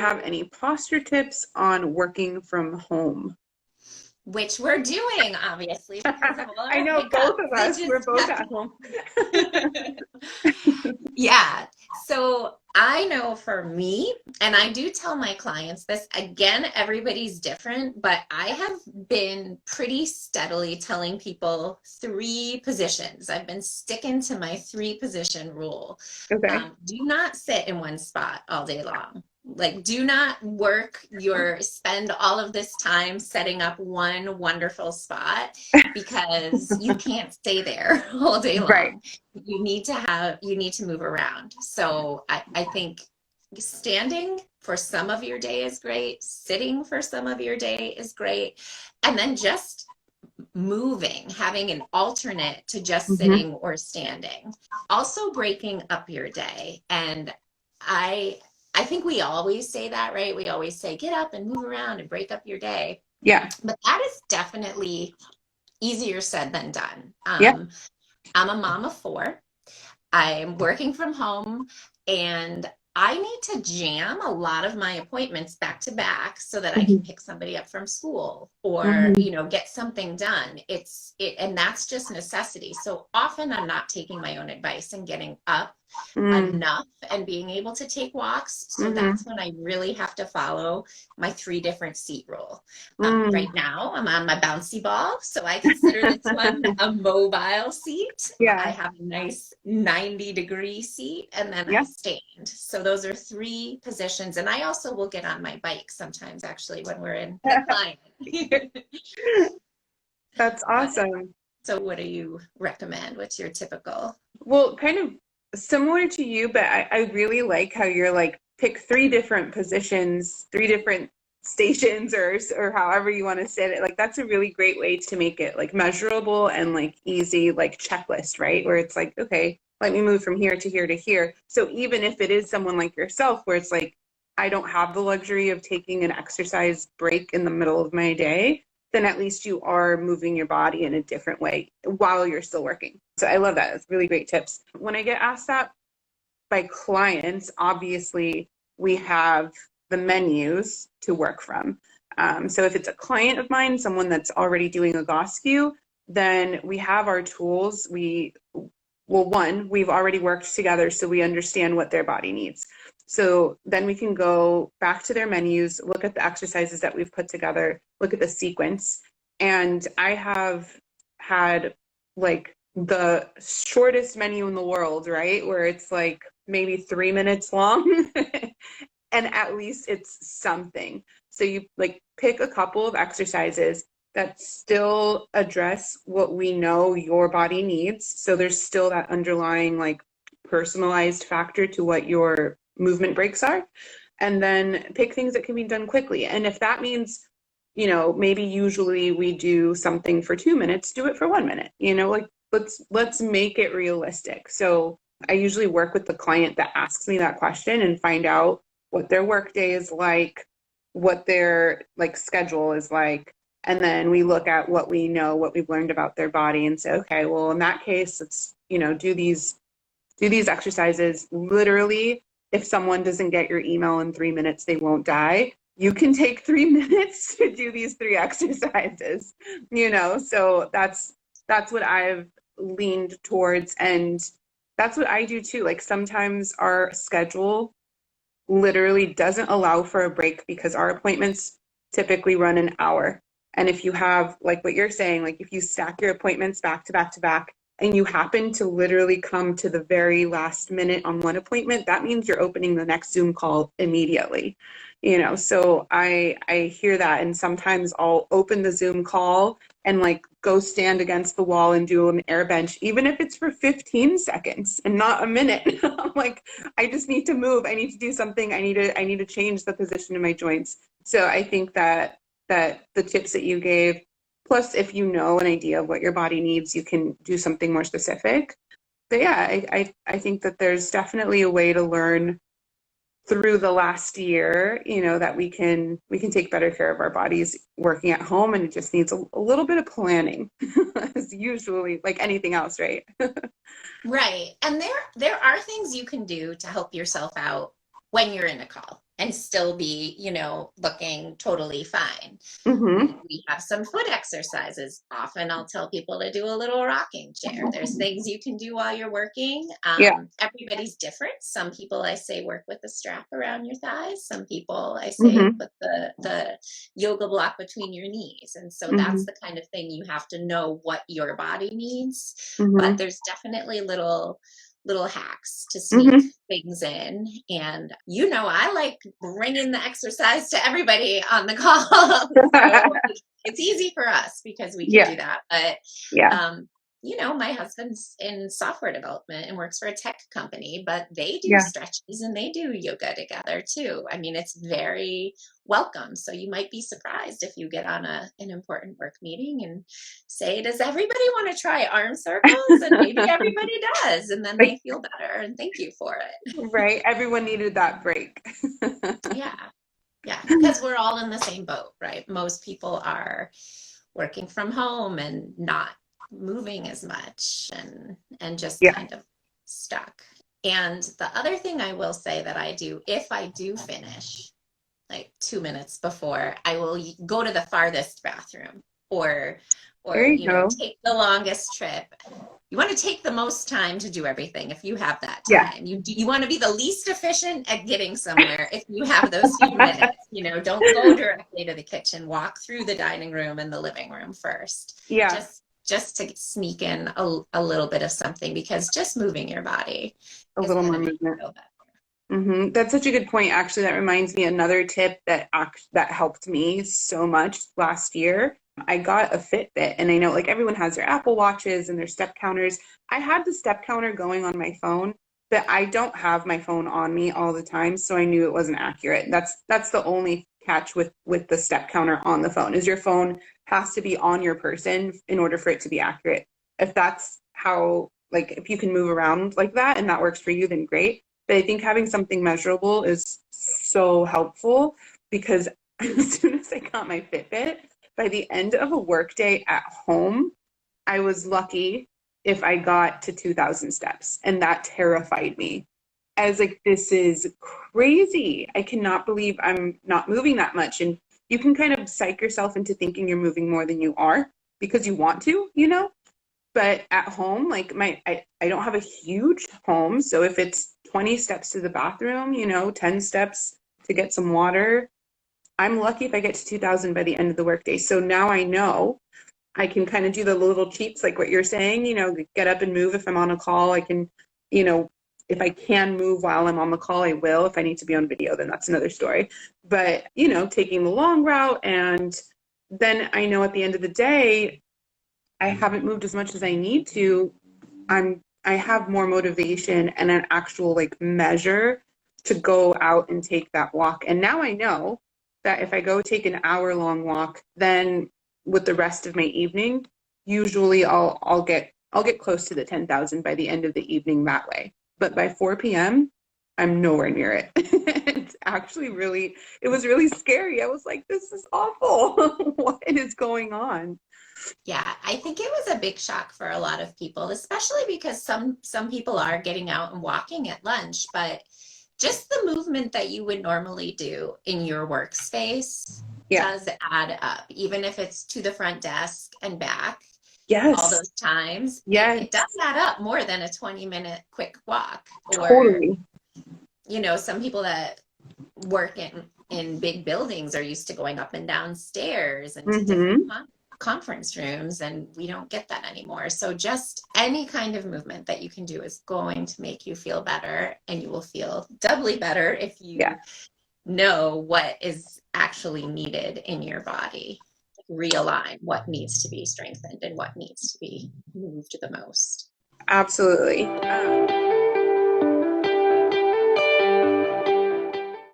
have any posture tips on working from home? Which we're doing, obviously, because of all I our know both hiccups. of They us, we're just both have at home. Yeah. So I know for me, and I do tell my clients this, again, everybody's different, but I have been pretty steadily telling people three positions. I've been sticking to my three position rule. Okay. Do not sit in one spot all day long. Like, do not spend all of this time setting up one wonderful spot because you can't stay there all day Right. long. You need to move around. So I think standing for some of your day is great, sitting for some of your day is great, and then just moving, having an alternate to just Hmm. sitting or standing. Also breaking up your day. And I I think we always say that, right? We always say get up and move around and break up your day. Yeah. But that is definitely easier said than done. Yeah. I'm a mom of four. I'm working from home and I need to jam a lot of my appointments back to back so that I can Hmm. pick somebody up from school or, Hmm. get something done. And that's just necessity. So often I'm not taking my own advice and getting up Mm. enough and being able to take walks. So Hmm. that's when I really have to follow my three different seat rule. Mm. Right now, I'm on my bouncy ball, so I consider this one a mobile seat. I Yeah. have a nice 90-degree seat, and then I Yeah. stand. So those are three positions. And I also will get on my bike sometimes, actually, when we're in the client. That's But awesome. so, what do you recommend? What's your typical? Well, kind of similar to you, but I really like how you're like pick three different positions, three different stations, or however you want to say it. Like that's a really great way to make it like measurable and like easy, like checklist, right? Where it's like, okay, let me move from here to here to here. So even if it is someone like yourself, where it's like, I don't have the luxury of taking an exercise break in the middle of my day, then at least you are moving your body in a different way while you're still working. So I love that. It's really great tips. When I get asked that by clients, obviously we have the menus to work from. So if it's a client of mine, someone that's already doing Egoscue, then we have our tools. One, we've already worked together, so we understand what their body needs. So then we can go back to their menus, look at the exercises that we've put together, look at the sequence. And I have had like the shortest menu in the world, right? Where it's like maybe 3 minutes long. And at least it's something. So you like pick a couple of exercises that still address what we know your body needs. So there's still that underlying like personalized factor to what your movement breaks are. And then pick things that can be done quickly. And if that means, maybe usually we do something for 2 minutes, do it for 1 minute, like let's make it realistic. So I usually work with the client that asks me that question and find out what their work day is like, what their like schedule is like, and then we look at what we know, what we've learned about their body and say, okay, well in that case, let's, do these exercises. Literally, if someone doesn't get your email in 3 minutes, they won't die. You can take 3 minutes to do these three exercises, so that's what I've leaned towards. And that's what I do too. Like sometimes our schedule literally doesn't allow for a break because our appointments typically run an hour. And if you have, like what you're saying, like if you stack your appointments back to back to back and you happen to literally come to the very last minute on one appointment, that means you're opening the next Zoom call immediately. So I hear that, and sometimes I'll open the Zoom call and like go stand against the wall and do an air bench, even if it's for 15 seconds and not a minute. I'm like, I just need to move. I need to do something. I need to change the position of my joints. So I think that the tips that you gave, plus if you know an idea of what your body needs, you can do something more specific. But yeah, I think that there's definitely a way to learn through the last year, that we can take better care of our bodies working at home, and it just needs a little bit of planning, as usually like anything else, right? Right. And there are things you can do to help yourself out when you're in a call. and still be, you know, looking totally fine. Mm-hmm. We have some foot exercises. Often I'll tell people to do a little rocking chair. There's things you can do while you're working. Yeah. Everybody's different. Some people I say work with the strap around your thighs. Some people I say Mm-hmm. put the yoga block between your knees. And so Mm-hmm. that's the kind of thing you have to know what your body needs. But Mm-hmm. there's definitely little hacks to sneak Mm-hmm. things in. And you know, I like bringing the exercise to everybody on the call. So it's easy for us because we can Yeah. do that. But Yeah. um, you know, my husband's in software development and works for a tech company, but they do Yeah. stretches and they do yoga together too. I mean, it's very welcome. So you might be surprised if you get on an important work meeting and say, does everybody want to try arm circles? And maybe everybody does. And then Like, they feel better and thank you for it. right. Everyone needed that break. Yeah. Yeah. Because we're all in the same boat, right? Most people are working from home and not moving as much and just Yeah. kind of stuck. And the other thing I will say that I do, if I do finish like 2 minutes before, I will go to the farthest bathroom or There you you know, go. take the longest trip. You want to take the most time to do everything if you have that Yeah. time. You want to be the least efficient at getting somewhere if you have those few minutes. You know, don't go directly to the kitchen. Walk through the dining room and the living room first. Yeah. Just to sneak in a little bit of something, because just moving your body A is little going more to make you movement. feel better. That's such a good point. Actually, that reminds me another tip that helped me so much last year. I got a Fitbit, and I know like everyone has their Apple Watches and their step counters. I had the step counter going on my phone, but I don't have my phone on me all the time, so I knew it wasn't accurate. That's the only catch with the step counter on the phone is your phone has to be on your person in order for it to be accurate. If that's how like if you can move around like that and that works for you, then great. But I think having something measurable is so helpful because as soon as I got my Fitbit, by the end of a workday at home, I was lucky if I got to 2,000 steps, and that terrified me. I was like, this is crazy. I cannot believe I'm not moving that much. And you can kind of psych yourself into thinking you're moving more than you are because you want to, you know? But at home, like I don't have a huge home. So if it's 20 steps to the bathroom, you know, 10 steps to get some water, I'm lucky if I get to 2,000 by the end of the workday. So now I know I can kind of do the little cheats, like what you're saying, you know, get up and move if I'm on a call. I can, you know, if I can move while I'm on the call, I will. If I need to be on video, then that's another story. But, you know, taking the long route, and then I know at the end of the day, I haven't moved as much as I need to. I have more motivation and an actual like measure to go out and take that walk. And now I know that if I go take an hour long walk, then with the rest of my evening, usually I'll get close to the 10,000 by the end of the evening that way. But by 4 p.m., I'm nowhere near it. It's actually it was really scary. I was like, this is awful. What is going on? Yeah, I think it was a big shock for a lot of people, especially because some people are getting out and walking at lunch, but just the movement that you would normally do in your workspace Yeah. does add up, even if it's to the front desk and back all Yes. those times. It does Yes. add up more than a 20-minute quick walk. Or, Totally. you know, some people that work in big buildings are used to going up and down stairs and to different Mm-hmm. conference rooms, and we don't get that anymore. So just any kind of movement that you can do is going to make you feel better, and you will feel doubly better if Yeah. you know what is actually needed in your body. Realign what needs to be strengthened and what needs to be moved the most. Absolutely.